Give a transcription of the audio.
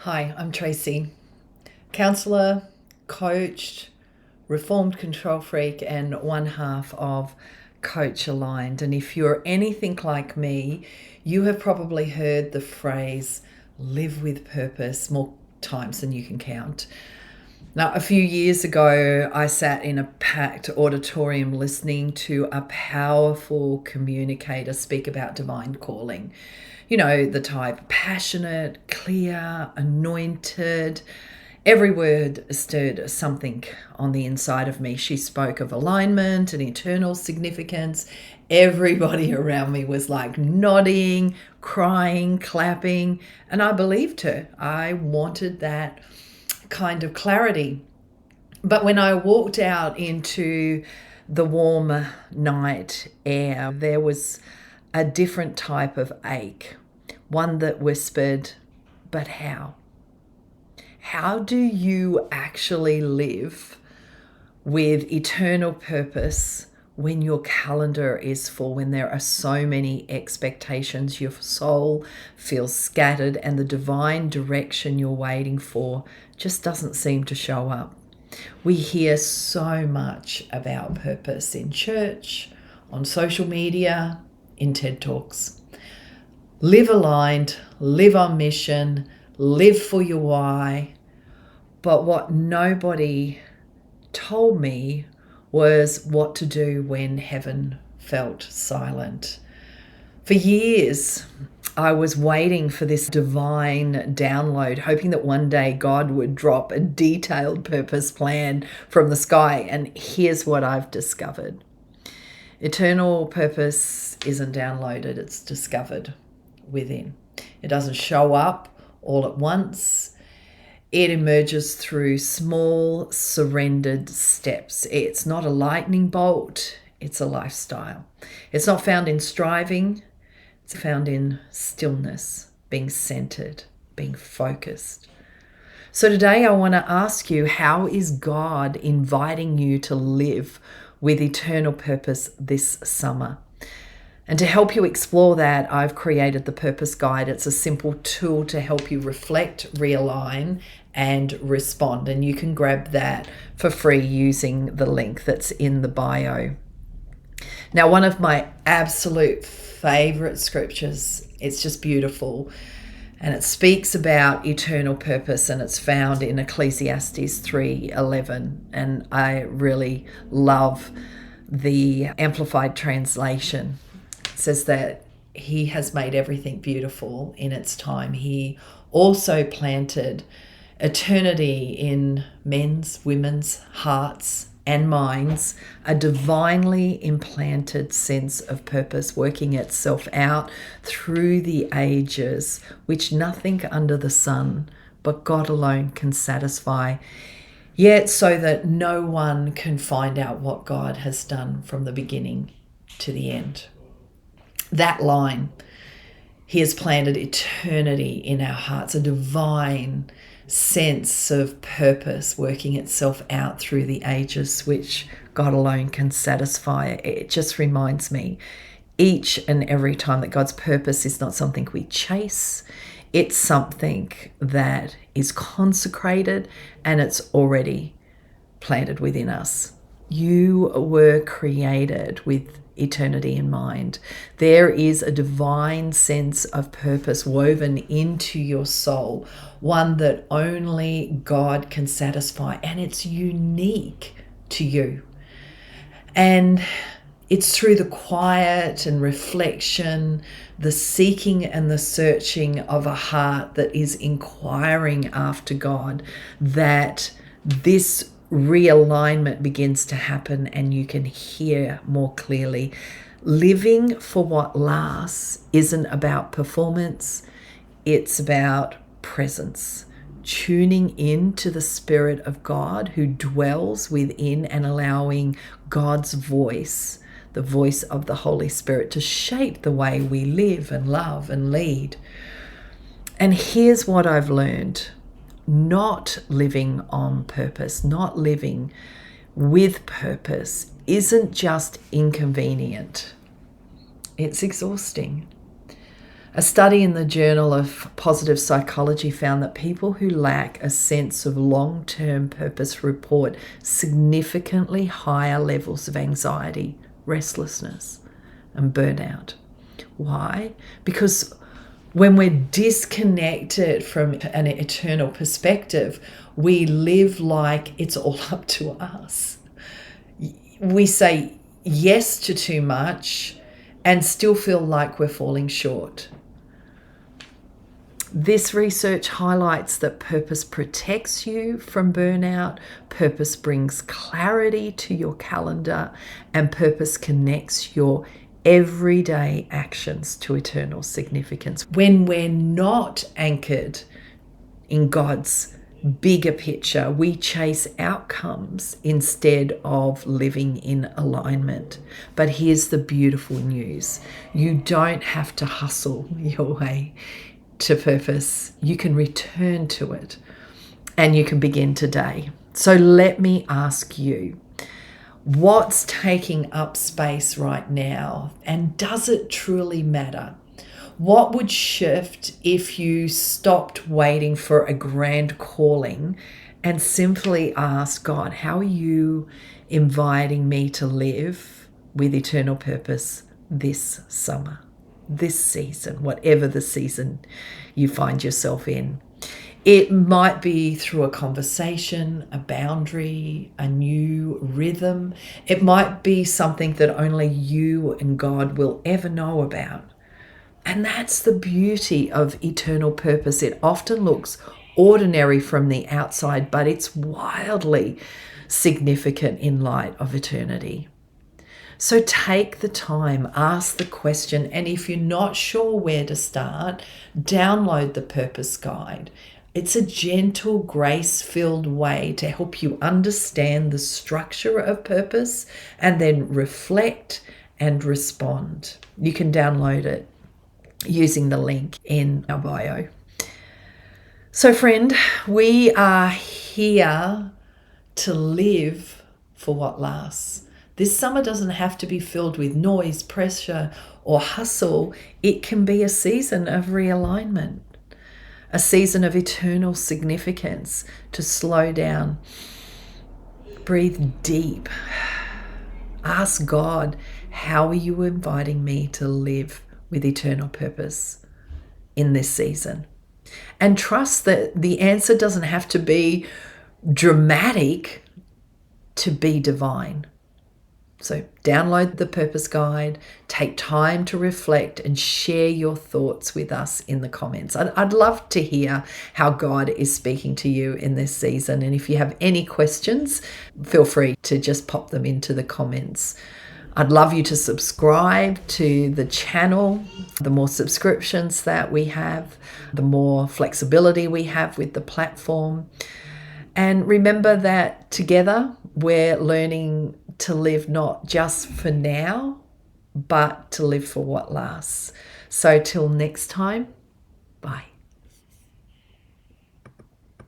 Hi, I'm Tracy, counsellor, coach, reformed control freak, and one half of Coach Aligned. And if you're anything like me, you have probably heard the phrase live with purpose more times than you can count. Now, a few years ago, I sat in a packed auditorium listening to a powerful communicator speak about divine calling. You know, the type passionate, clear, anointed. Every word stirred something on the inside of me. She spoke of alignment and eternal significance. Everybody around me was like nodding, crying, clapping, and I believed her. I wanted that kind of clarity. But when I walked out into the warm night air, there was a different type of ache, one that whispered, but how? How do you actually live with eternal purpose when your calendar is full, when there are so many expectations, your soul feels scattered, and the divine direction you're waiting for just doesn't seem to show up? We hear so much about purpose in church, on social media, in TED Talks. Live aligned, live on mission, live for your why. But what nobody told me was what to do when heaven felt silent. For years, I was waiting for this divine download, hoping that one day God would drop a detailed purpose plan from the sky. And here's what I've discovered. Eternal purpose isn't downloaded, it's discovered within. It doesn't show up all at once. It emerges through small, surrendered steps. It's not a lightning bolt, it's a lifestyle. It's not found in striving, it's found in stillness, being centered, being focused. So today I want to ask you, how is God inviting you to live with eternal purpose this summer? And to help you explore that, I've created the Purpose Guide. It's a simple tool to help you reflect, realign, and respond. And you can grab that for free using the link that's in the bio. Now, one of my absolute favorite scriptures, it's just beautiful, and it speaks about eternal purpose, and it's found in Ecclesiastes 3:11. And I really love the Amplified translation. It says that he has made everything beautiful in its time. He also planted eternity in men's, women's hearts and minds, a divinely implanted sense of purpose working itself out through the ages, which nothing under the sun but God alone can satisfy, yet so that no one can find out what God has done from the beginning to the end. That line, he has planted eternity in our hearts, a divine sense of purpose working itself out through the ages, which God alone can satisfy. It just reminds me each and every time that God's purpose is not something we chase. It's something that is consecrated and it's already planted within us. You were created with eternity in mind. There is a divine sense of purpose woven into your soul, one that only God can satisfy, and it's unique to you. And it's through the quiet and reflection, the seeking and the searching of a heart that is inquiring after God, that this realignment begins to happen and you can hear more clearly. Living for what lasts isn't about performance, it's about presence. Tuning in to the Spirit of God who dwells within and allowing God's voice, the voice of the Holy Spirit, to shape the way we live and love and lead. And here's what I've learned. Not living on purpose, not living with purpose isn't just inconvenient, it's exhausting. A study in the Journal of Positive Psychology found that people who lack a sense of long-term purpose report significantly higher levels of anxiety, restlessness, and burnout. Why? Because when we're disconnected from an eternal perspective, we live like it's all up to us. We say yes to too much and still feel like we're falling short. This research highlights that purpose protects you from burnout, purpose brings clarity to your calendar, and purpose connects your everyday actions to eternal significance. When we're not anchored in God's bigger picture, we chase outcomes instead of living in alignment. But here's the beautiful news. You don't have to hustle your way to purpose. You can return to it, and you can begin today. So let me ask you, what's taking up space right now, and does it truly matter? What would shift if you stopped waiting for a grand calling and simply asked God, how are you inviting me to live with eternal purpose this summer, this season, whatever the season you find yourself in? It might be through a conversation, a boundary, a new rhythm. It might be something that only you and God will ever know about. And that's the beauty of eternal purpose. It often looks ordinary from the outside, but it's wildly significant in light of eternity. So take the time, ask the question, and if you're not sure where to start, download the Purpose Guide. It's a gentle, grace-filled way to help you understand the structure of purpose and then reflect and respond. You can download it using the link in our bio. So friend, we are here to live for what lasts. This summer doesn't have to be filled with noise, pressure, or hustle. It can be a season of realignment, a season of eternal significance, to slow down, breathe deep, ask God, how are you inviting me to live with eternal purpose in this season? And trust that the answer doesn't have to be dramatic to be divine. So download the Purpose Guide, take time to reflect, and share your thoughts with us in the comments. I'd love to hear how God is speaking to you in this season. And if you have any questions, feel free to just pop them into the comments. I'd love you to subscribe to the channel. The more subscriptions that we have, the more flexibility we have with the platform. And remember that together we're learning to live not just for now, but to live for what lasts. So till next time, bye.